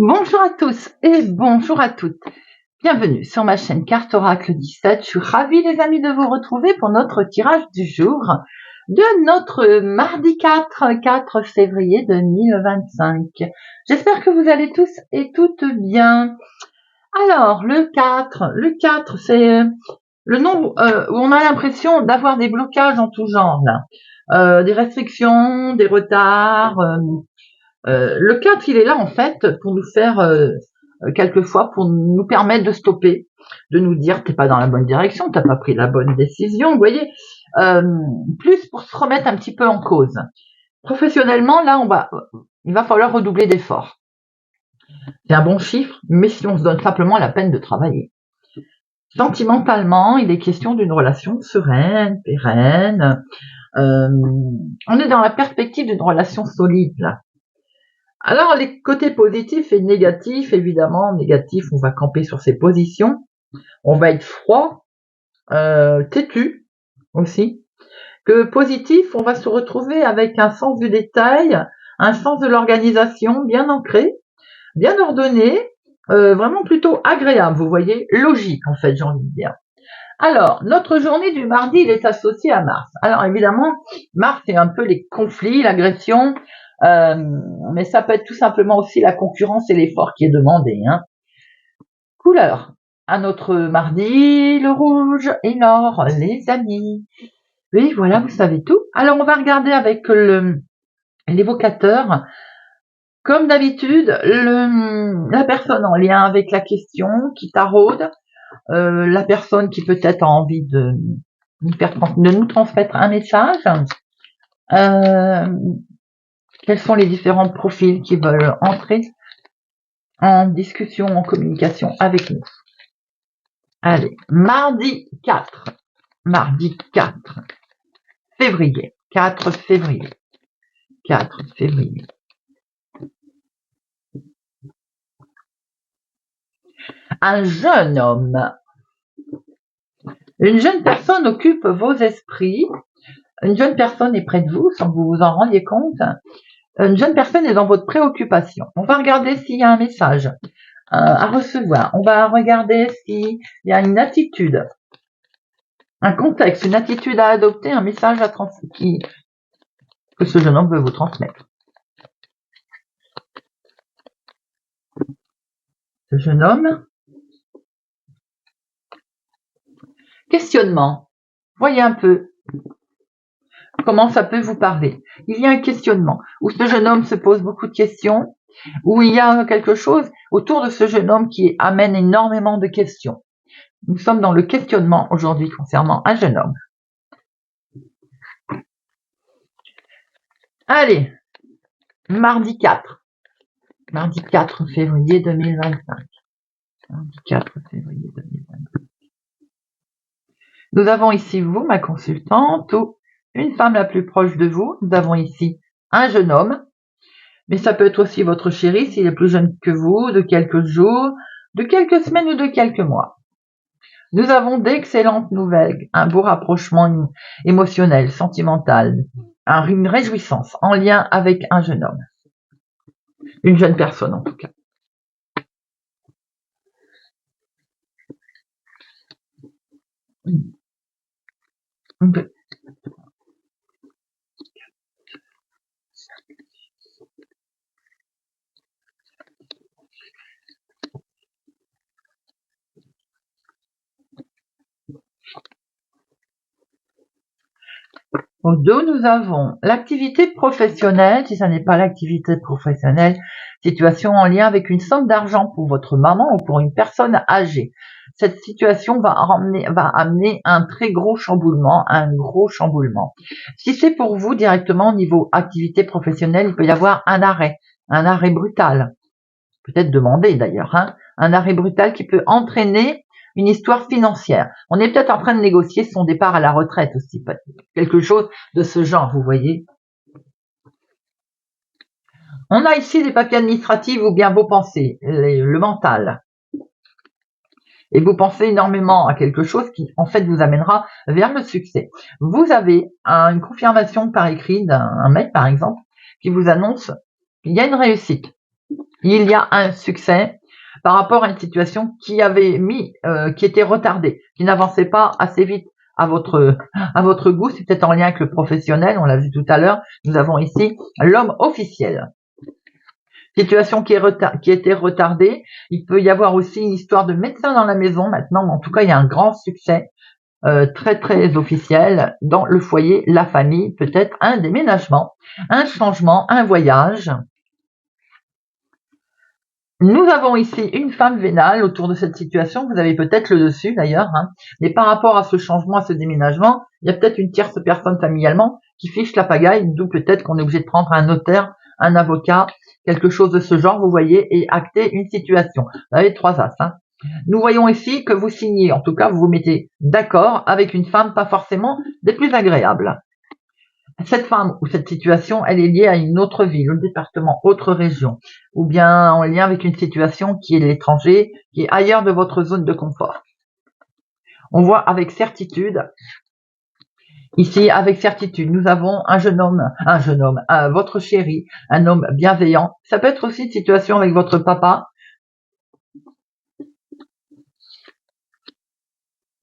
Bonjour à tous et bonjour à toutes. Bienvenue sur ma chaîne Carte Oracle 17. Je suis ravie les amis de vous retrouver pour notre tirage du jour de notre mardi 4 février 2025. J'espère que vous allez tous et toutes bien. Alors, le 4 c'est le nombre où on a l'impression d'avoir des blocages en tout genre, là. Des restrictions, des retards. Le 4, il est là en fait pour nous faire quelquefois pour nous permettre de stopper, de nous dire t'es pas dans la bonne direction, t'as pas pris la bonne décision, vous voyez, plus pour se remettre un petit peu en cause. Professionnellement, là, il va falloir redoubler d'efforts. C'est un bon chiffre, mais si on se donne simplement la peine de travailler. Sentimentalement, il est question d'une relation sereine, pérenne. On est dans la perspective d'une relation solide là. Alors, les côtés positifs et négatifs, évidemment, négatif, on va camper sur ses positions, on va être froid, têtu aussi. Que positif, on va se retrouver avec un sens du détail, un sens de l'organisation bien ancré, bien ordonné, vraiment plutôt agréable, vous voyez, logique en fait, j'ai envie de dire. Alors, notre journée du mardi, il est associé à Mars. Alors évidemment, Mars, c'est un peu les conflits, l'agression, mais ça peut être tout simplement aussi la concurrence et l'effort qui est demandé. Couleur. À notre mardi, le rouge et l'or, les amis. Oui, voilà, vous savez tout. Alors, on va regarder avec l'évocateur. Comme d'habitude, la personne en lien avec la question qui taraude, la personne qui peut-être a envie de nous transmettre un message. Quels sont les différents profils qui veulent entrer en discussion, en communication avec nous. Allez, mardi 4 février. 4 février. Un jeune homme. Une jeune personne occupe vos esprits. Une jeune personne est près de vous sans que vous vous en rendiez compte. Une jeune personne est dans votre préoccupation. On va regarder s'il y a un message à recevoir. On va regarder s'il y a une attitude, un contexte, une attitude à adopter, un message à que ce jeune homme veut vous transmettre. Ce jeune homme. Questionnement. Voyez un peu comment ça peut vous parler. Il y a un questionnement où ce jeune homme se pose beaucoup de questions, où il y a quelque chose autour de ce jeune homme qui amène énormément de questions. Nous sommes dans le questionnement aujourd'hui concernant un jeune homme. Allez, mardi 4 février 2025. Mardi 4 février 2025. Nous avons ici vous, ma consultante, ou une femme la plus proche de vous. Nous avons ici un jeune homme, mais ça peut être aussi votre chéri s'il est plus jeune que vous, de quelques jours, de quelques semaines ou de quelques mois. Nous avons d'excellentes nouvelles, un beau rapprochement émotionnel, sentimental, une réjouissance en lien avec un jeune homme. Une jeune personne en tout cas. Au dos, nous avons l'activité professionnelle. Si ça n'est pas l'activité professionnelle, situation en lien avec une somme d'argent pour votre maman ou pour une personne âgée. Cette situation va amener un très gros chamboulement, Si c'est pour vous directement au niveau activité professionnelle, il peut y avoir un arrêt brutal. Peut-être demandé d'ailleurs, un arrêt brutal qui peut entraîner une histoire financière. On est peut-être en train de négocier son départ à la retraite aussi, quelque chose de ce genre, vous voyez. On a ici des papiers administratifs ou bien vos pensées, le mental. Et vous pensez énormément à quelque chose qui, en fait, vous amènera vers le succès. Vous avez une confirmation par écrit d'un mail, par exemple, qui vous annonce qu'il y a une réussite. Il y a un succès par rapport à une situation qui était retardée, qui n'avançait pas assez vite à votre goût. C'est peut-être en lien avec le professionnel, on l'a vu tout à l'heure. Nous avons ici l'homme officiel. Situation qui était retardée. Il peut y avoir aussi une histoire de médecin dans la maison maintenant, mais en tout cas, il y a un grand succès très très officiel dans le foyer, la famille, peut-être un déménagement, un changement, un voyage. Nous avons ici une femme vénale autour de cette situation. Vous avez peut-être le dessus d'ailleurs, hein. Mais par rapport à ce changement, à ce déménagement, il y a peut-être une tierce personne familialement qui fiche la pagaille, d'où peut-être qu'on est obligé de prendre un notaire, un avocat, quelque chose de ce genre, vous voyez, et acter une situation. Vous avez 3 as, hein. Nous voyons ici que vous signez, en tout cas, vous vous mettez d'accord avec une femme pas forcément des plus agréables. Cette femme ou cette situation, elle est liée à une autre ville, autre département, autre région, ou bien en lien avec une situation qui est l'étranger, qui est ailleurs de votre zone de confort. On voit avec certitude, ici avec certitude, nous avons votre chéri, un homme bienveillant. Ça peut être aussi une situation avec votre papa.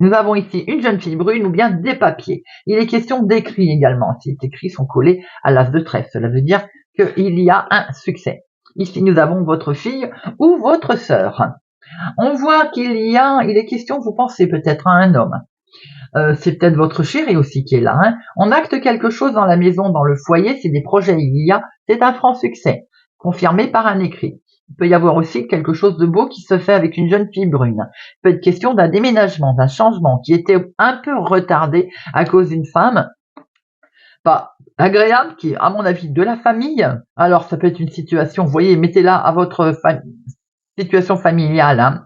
Nous avons ici une jeune fille brune ou bien des papiers. Il est question d'écrits également. Ces écrits sont collés à l'as de trèfle. Cela veut dire qu'il y a un succès. Ici, nous avons votre fille ou votre sœur. On voit il est question, vous pensez peut-être à un homme. C'est peut-être votre chéri aussi qui est là, hein. On acte quelque chose dans la maison, dans le foyer, c'est des projets, c'est un franc succès, confirmé par un écrit. Il peut y avoir aussi quelque chose de beau qui se fait avec une jeune fille brune. Il peut être question d'un déménagement, d'un changement qui était un peu retardé à cause d'une femme pas agréable, qui est à mon avis de la famille. Alors ça peut être une situation, vous voyez, mettez-la à votre situation familiale, hein.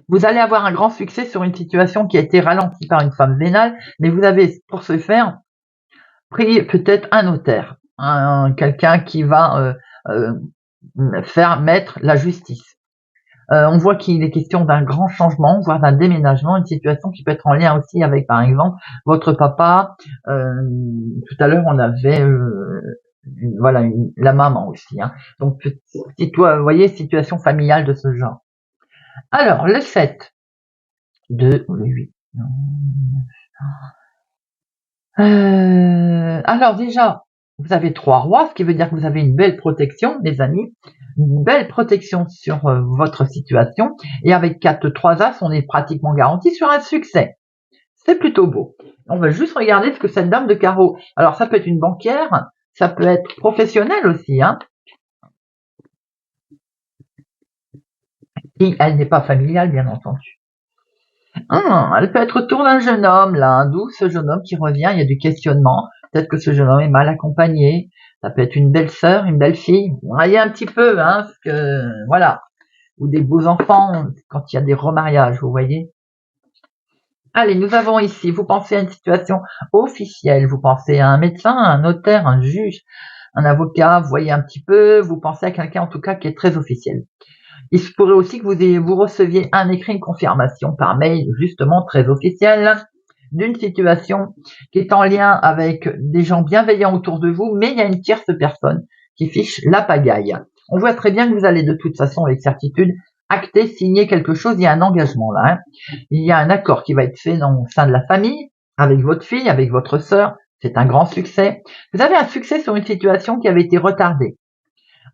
Vous allez avoir un grand succès sur une situation qui a été ralentie par une femme vénale, mais vous avez pour ce faire pris peut-être un notaire, quelqu'un qui va faire mettre la justice. On voit qu'il est question d'un grand changement, voire d'un déménagement, une situation qui peut être en lien aussi avec, par exemple, votre papa. Tout à l'heure, on avait la maman aussi, hein. Donc, vous voyez, situation familiale de ce genre. Alors, le 7, 2 ou le 8. Alors déjà, vous avez 3 rois, ce qui veut dire que vous avez une belle protection, les amis, une belle protection sur votre situation. Et avec 3 as, on est pratiquement garanti sur un succès. C'est plutôt beau. On va juste regarder ce que cette dame de carreau. Alors ça peut être une banquière, ça peut être professionnel aussi, hein. Si elle n'est pas familiale, bien entendu. Elle peut être autour d'un jeune homme, là, d'où ce jeune homme qui revient, il y a du questionnement. Peut-être que ce jeune homme est mal accompagné. Ça peut être une belle sœur, une belle fille. Voyez un petit peu, hein, parce que, voilà. Ou des beaux enfants, quand il y a des remariages, vous voyez. Allez, nous avons ici, vous pensez à une situation officielle, vous pensez à un médecin, un notaire, un juge, un avocat, vous voyez un petit peu, vous pensez à quelqu'un en tout cas qui est très officiel. Il se pourrait aussi que vous receviez un écrit, une confirmation par mail, justement très officielle, d'une situation qui est en lien avec des gens bienveillants autour de vous, mais il y a une tierce personne qui fiche la pagaille. On voit très bien que vous allez de toute façon, avec certitude, acter, signer quelque chose, il y a un engagement là, hein. Il y a un accord qui va être fait au sein de la famille, avec votre fille, avec votre sœur, c'est un grand succès. Vous avez un succès sur une situation qui avait été retardée.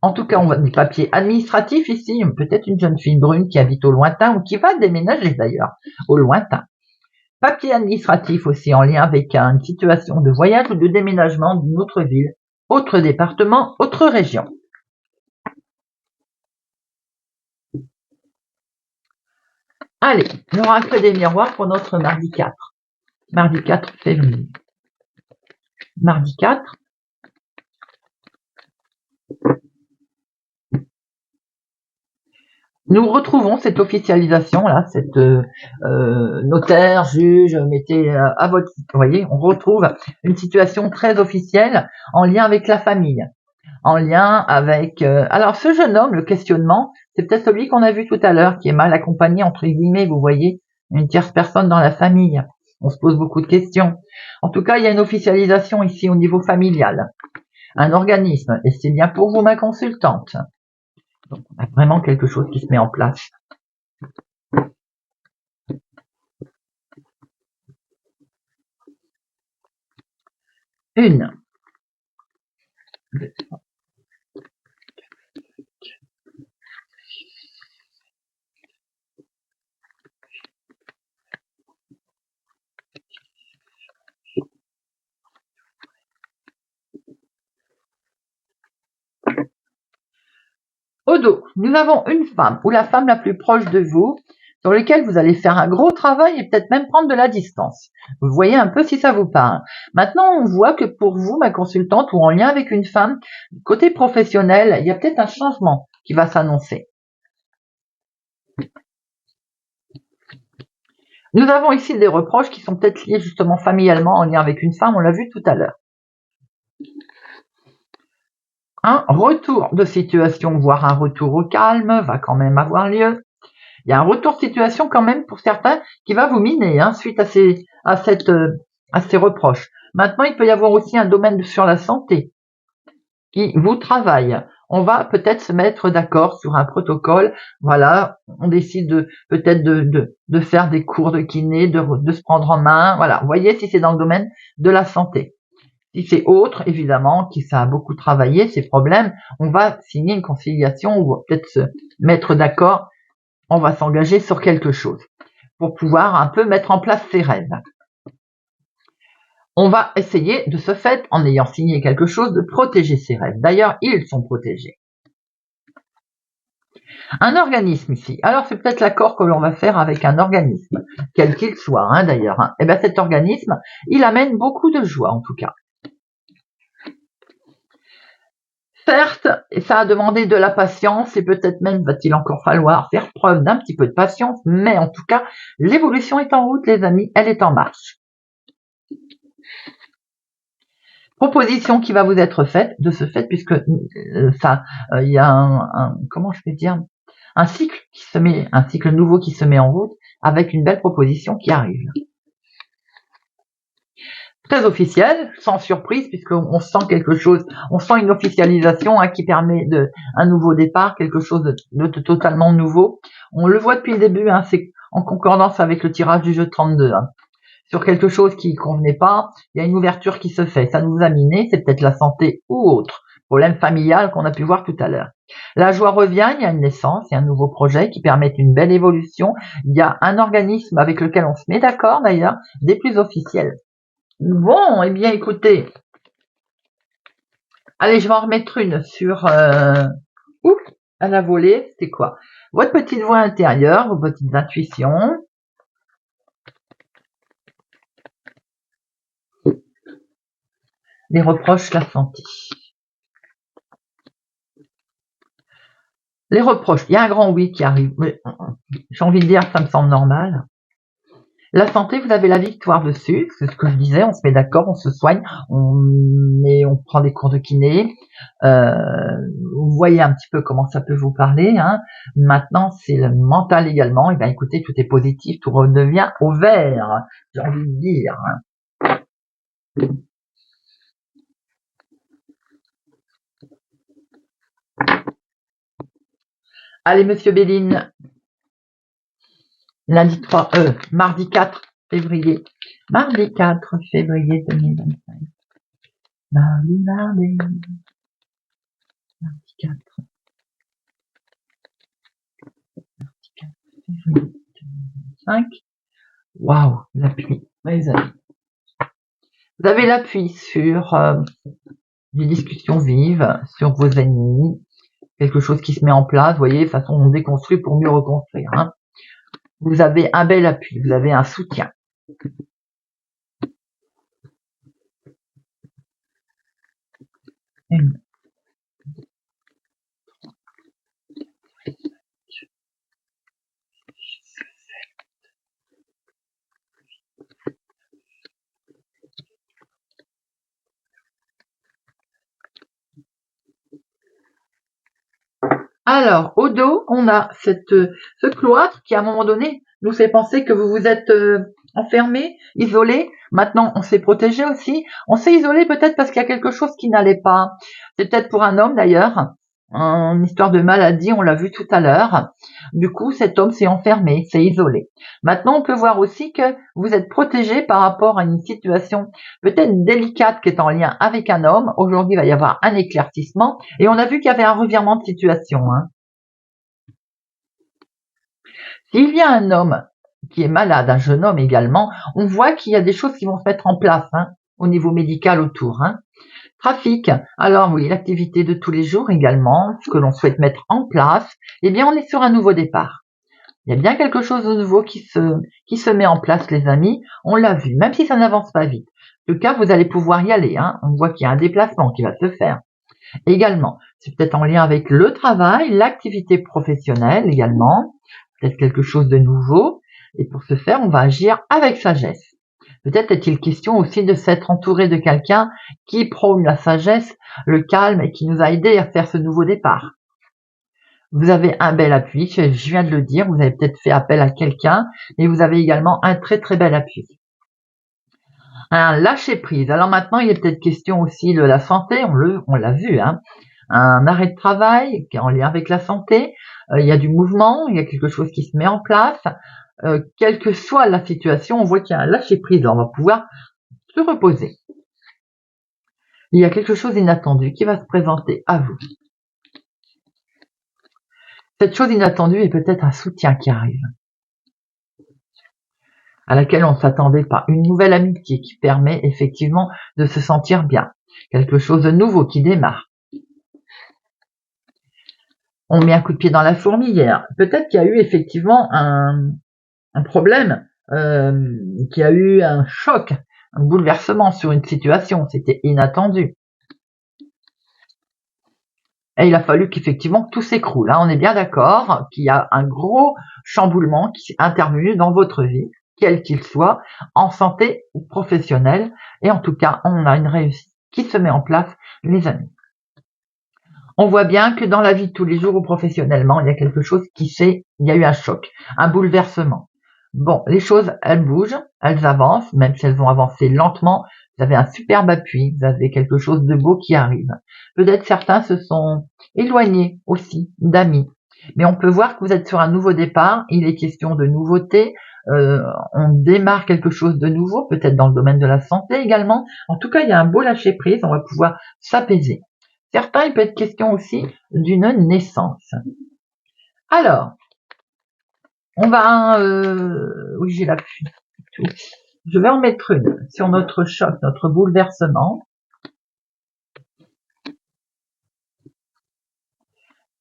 En tout cas, on voit des papiers administratifs ici, peut-être une jeune fille brune qui habite au lointain ou qui va déménager d'ailleurs au lointain. Papier administratif aussi en lien avec une situation de voyage ou de déménagement d'une autre ville, autre département, autre région. Allez, l'oracle des miroirs pour notre mardi 4. Mardi 4 février. Mardi 4. Nous retrouvons cette officialisation là, cette notaire, juge, mettez à votre, vous voyez, on retrouve une situation très officielle en lien avec la famille, en lien avec. Alors ce jeune homme, le questionnement, c'est peut-être celui qu'on a vu tout à l'heure, qui est mal accompagné entre guillemets, vous voyez, une tierce personne dans la famille. On se pose beaucoup de questions. En tout cas, il y a une officialisation ici au niveau familial, un organisme, et c'est bien pour vous ma consultante. Donc, on a vraiment quelque chose qui se met en place. Une. Deux. Au dos, nous avons une femme ou la femme la plus proche de vous sur laquelle vous allez faire un gros travail et peut-être même prendre de la distance. Vous voyez un peu si ça vous parle. Maintenant, on voit que pour vous, ma consultante, ou en lien avec une femme, côté professionnel, il y a peut-être un changement qui va s'annoncer. Nous avons ici des reproches qui sont peut-être liés justement familialement en lien avec une femme, on l'a vu tout à l'heure. Un retour de situation, voire un retour au calme, va quand même avoir lieu. Il y a un retour de situation quand même pour certains qui va vous miner suite à ces reproches. Maintenant, il peut y avoir aussi un domaine sur la santé qui vous travaille. On va peut-être se mettre d'accord sur un protocole. Voilà, on décide peut-être de faire des cours de kiné, de se prendre en main. Voilà, vous voyez si c'est dans le domaine de la santé. Si c'est autre, évidemment, qui ça a beaucoup travaillé, ces problèmes, on va signer une conciliation ou peut-être se mettre d'accord, on va s'engager sur quelque chose pour pouvoir un peu mettre en place ses rêves. On va essayer de ce fait, en ayant signé quelque chose, de protéger ses rêves. D'ailleurs, ils sont protégés. Un organisme ici. Alors, c'est peut-être l'accord que l'on va faire avec un organisme, quel qu'il soit, d'ailleurs. Et bien, cet organisme, il amène beaucoup de joie, en tout cas. Certes, ça a demandé de la patience et peut-être même va-t-il encore falloir faire preuve d'un petit peu de patience, mais en tout cas, l'évolution est en route, les amis, elle est en marche. Proposition qui va vous être faite de ce fait, puisque il y a comment je vais dire, un cycle nouveau qui se met en route avec une belle proposition qui arrive. Très officiel, sans surprise, puisqu'on sent quelque chose, on sent une officialisation qui permet un nouveau départ, quelque chose de totalement nouveau. On le voit depuis le début, c'est en concordance avec le tirage du jeu 32. Sur quelque chose qui ne convenait pas, il y a une ouverture qui se fait. Ça nous a miné, c'est peut-être la santé ou autre. Problème familial qu'on a pu voir tout à l'heure. La joie revient, il y a une naissance, il y a un nouveau projet qui permet une belle évolution. Il y a un organisme avec lequel on se met d'accord d'ailleurs, des plus officiels. Bon, eh bien écoutez, allez, je vais en remettre une sur à la volée, c'est quoi? Votre petite voix intérieure, vos petites intuitions. Les reproches, la santé. Les reproches, il y a un grand oui qui arrive. J'ai envie de dire, ça me semble normal. La santé, vous avez la victoire dessus, c'est ce que je disais, on se met d'accord, on se soigne, on prend des cours de kiné. Vous voyez un petit peu comment ça peut vous parler. Maintenant, c'est le mental également. Et bien, écoutez, tout est positif, tout redevient au vert, j'ai envie de dire. Allez, monsieur Béline. Mardi 4 février. Mardi 4 février 2025. Mardi 4. Mardi 4 février 2025. Waouh, l'appui, mes amis. Vous avez l'appui sur des discussions vives, sur vos ennemis, quelque chose qui se met en place, vous voyez, de façon on déconstruit pour mieux reconstruire. Vous avez un bel appui, vous avez un soutien. Alors, au dos, on a ce cloître qui, à un moment donné, nous fait penser que vous vous êtes enfermé, isolé. Maintenant, on s'est protégé aussi. On s'est isolé peut-être parce qu'il y a quelque chose qui n'allait pas. C'est peut-être pour un homme d'ailleurs. en histoire de maladie, on l'a vu tout à l'heure. Du coup, cet homme s'est enfermé, s'est isolé. Maintenant, on peut voir aussi que vous êtes protégé par rapport à une situation peut-être délicate qui est en lien avec un homme. Aujourd'hui, il va y avoir un éclaircissement et on a vu qu'il y avait un revirement de situation. S'il y a un homme qui est malade, un jeune homme également, on voit qu'il y a des choses qui vont se mettre en place au niveau médical autour. Trafic, alors oui, l'activité de tous les jours également, ce que l'on souhaite mettre en place, eh bien on est sur un nouveau départ. Il y a bien quelque chose de nouveau qui se met en place, les amis, on l'a vu, même si ça n'avance pas vite. En tout cas, vous allez pouvoir y aller, on voit qu'il y a un déplacement qui va se faire. Également, c'est peut-être en lien avec le travail, l'activité professionnelle également, peut-être quelque chose de nouveau, et pour ce faire, on va agir avec sagesse. Peut-être est-il question aussi de s'être entouré de quelqu'un qui prône la sagesse, le calme et qui nous a aidés à faire ce nouveau départ. Vous avez un bel appui, je viens de le dire, vous avez peut-être fait appel à quelqu'un et vous avez également un très très bel appui. Un lâcher prise. Alors maintenant, il est peut-être question aussi de la santé, on l'a vu, un arrêt de travail qui est en lien avec la santé, il y a du mouvement, il y a quelque chose qui se met en place, quelle que soit la situation, on voit qu'il y a un lâcher prise, on va pouvoir se reposer. Il y a quelque chose d'inattendu qui va se présenter à vous. Cette chose inattendue est peut-être un soutien qui arrive, à laquelle on ne s'attendait pas. Une nouvelle amitié qui permet effectivement de se sentir bien. Quelque chose de nouveau qui démarre. On met un coup de pied dans la fourmilière. Peut-être qu'il y a eu effectivement un problème, qu'il y a eu un choc, un bouleversement sur une situation. C'était inattendu. Et il a fallu qu'effectivement tout s'écroule. On est bien d'accord qu'il y a un gros chamboulement qui est intervenu dans votre vie, quel qu'il soit, en santé ou professionnelle. Et en tout cas, on a une réussite qui se met en place, les amis. On voit bien que dans la vie de tous les jours ou professionnellement, il y a quelque chose il y a eu un choc, un bouleversement. Bon, les choses, elles bougent, elles avancent, même si elles vont avancer lentement. Vous avez un superbe appui, vous avez quelque chose de beau qui arrive. Peut-être certains se sont éloignés aussi d'amis. Mais on peut voir que vous êtes sur un nouveau départ, il est question de nouveauté, on démarre quelque chose de nouveau, peut-être dans le domaine de la santé également. En tout cas, il y a un beau lâcher prise, on va pouvoir s'apaiser. Certains, il peut être question aussi d'une naissance. Alors, on va... oui, j'ai l'appui. Je vais en mettre une sur notre choc, notre bouleversement.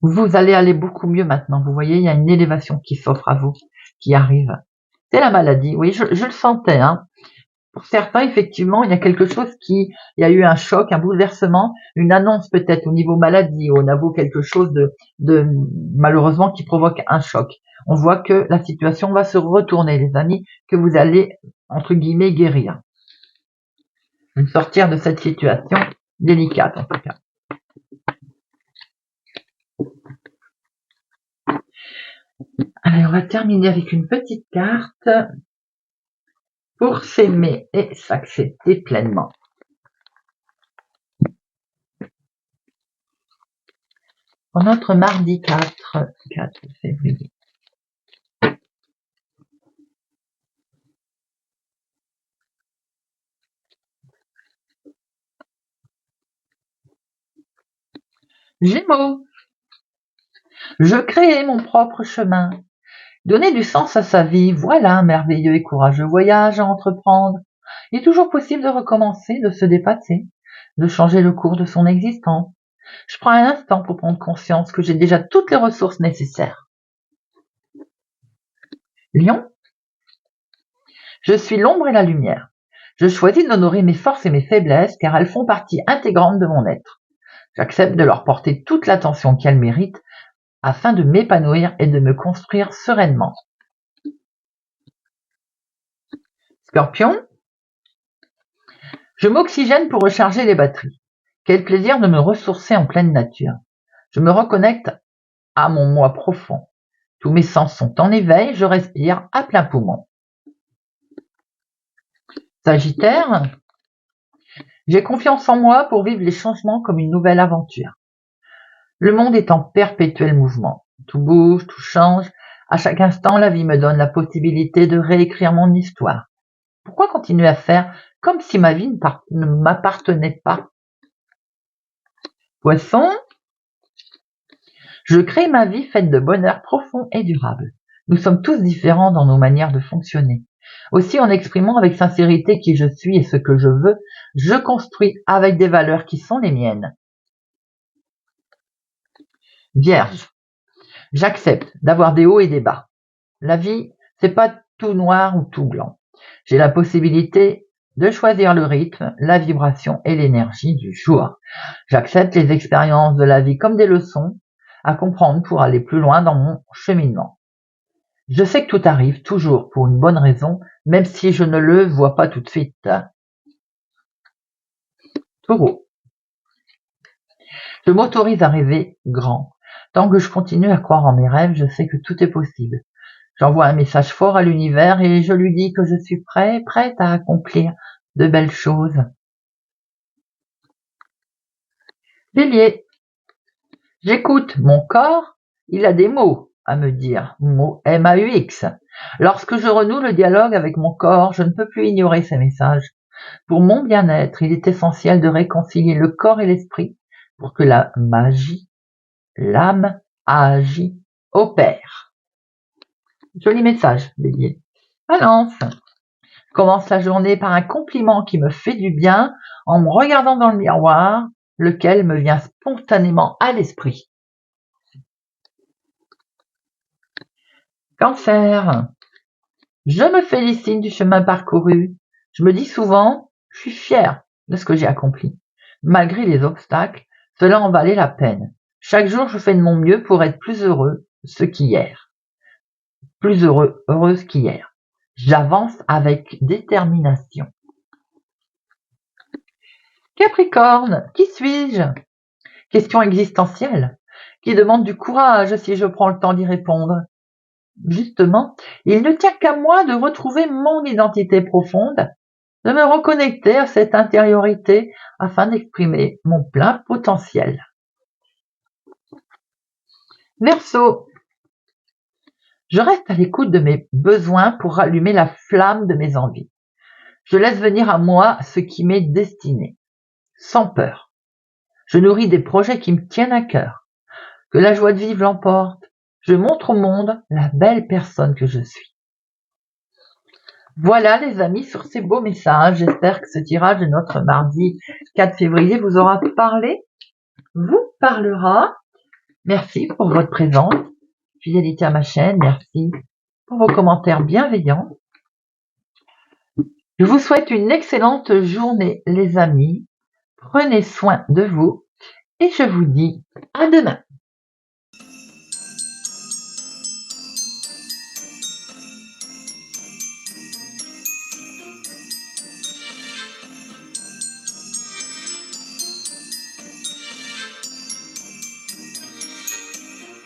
Vous allez aller beaucoup mieux maintenant. Vous voyez, il y a une élévation qui s'offre à vous, qui arrive. C'est la maladie. Oui, je le sentais. Pour certains, effectivement, il y a quelque chose il y a eu un choc, un bouleversement, une annonce peut-être au niveau maladie, au niveau quelque chose de malheureusement qui provoque un choc. On voit que la situation va se retourner, les amis, que vous allez, entre guillemets, guérir. Sortir de cette situation délicate, en tout cas. Allez, on va terminer avec une petite carte pour s'aimer et s'accepter pleinement. Pour notre mardi 4 février. Gémeaux. Je crée mon propre chemin. Donner du sens à sa vie, voilà un merveilleux et courageux voyage à entreprendre. Il est toujours possible de recommencer, de se dépasser, de changer le cours de son existence. Je prends un instant pour prendre conscience que j'ai déjà toutes les ressources nécessaires. Lion. Je suis l'ombre et la lumière. Je choisis d'honorer mes forces et mes faiblesses car elles font partie intégrante de mon être. J'accepte de leur porter toute l'attention qu'elles méritent afin de m'épanouir et de me construire sereinement. Scorpion. Je m'oxygène pour recharger les batteries. Quel plaisir de me ressourcer en pleine nature. Je me reconnecte à mon moi profond. Tous mes sens sont en éveil, je respire à plein poumon. Sagittaire. J'ai confiance en moi pour vivre les changements comme une nouvelle aventure. Le monde est en perpétuel mouvement. Tout bouge, tout change. À chaque instant, la vie me donne la possibilité de réécrire mon histoire. Pourquoi continuer à faire comme si ma vie ne m'appartenait pas? Poisson, je crée ma vie faite de bonheur profond et durable. Nous sommes tous différents dans nos manières de fonctionner. Aussi, en exprimant avec sincérité qui je suis et ce que je veux, je construis avec des valeurs qui sont les miennes. Vierge, j'accepte d'avoir des hauts et des bas. La vie, c'est pas tout noir ou tout blanc. J'ai la possibilité de choisir le rythme, la vibration et l'énergie du jour. J'accepte les expériences de la vie comme des leçons à comprendre pour aller plus loin dans mon cheminement. Je sais que tout arrive toujours pour une bonne raison, même si je ne le vois pas tout de suite. Taureau. Je m'autorise à rêver grand. Tant que je continue à croire en mes rêves, je sais que tout est possible. J'envoie un message fort à l'univers et je lui dis que je suis prête à accomplir de belles choses. Bélier. J'écoute mon corps, il a des mots à me dire, mots M-A-U-X. Lorsque je renoue le dialogue avec mon corps, je ne peux plus ignorer ces messages. Pour mon bien-être, il est essentiel de réconcilier le corps et l'esprit pour que la magie, l'âme, agit, opère. Joli message, Bélier. Balance. Je commence la journée par un compliment qui me fait du bien en me regardant dans le miroir, lequel me vient spontanément à l'esprit. Cancer. Je me félicite du chemin parcouru. Je me dis souvent, je suis fière de ce que j'ai accompli. Malgré les obstacles, cela en valait la peine. Chaque jour, je fais de mon mieux pour être plus heureuse qu'hier. J'avance avec détermination. Capricorne, qui suis-je? Question existentielle, qui demande du courage si je prends le temps d'y répondre. Justement, il ne tient qu'à moi de retrouver mon identité profonde, de me reconnecter à cette intériorité afin d'exprimer mon plein potentiel. Verseau, je reste à l'écoute de mes besoins pour rallumer la flamme de mes envies. Je laisse venir à moi ce qui m'est destiné, sans peur. Je nourris des projets qui me tiennent à cœur. Que la joie de vivre l'emporte. Je montre au monde la belle personne que je suis. Voilà les amis, sur ces beaux messages, j'espère que ce tirage de notre mardi 4 février vous aura parlé, vous parlera. Merci pour votre présence, fidélité à ma chaîne, merci pour vos commentaires bienveillants. Je vous souhaite une excellente journée les amis, prenez soin de vous et je vous dis à demain.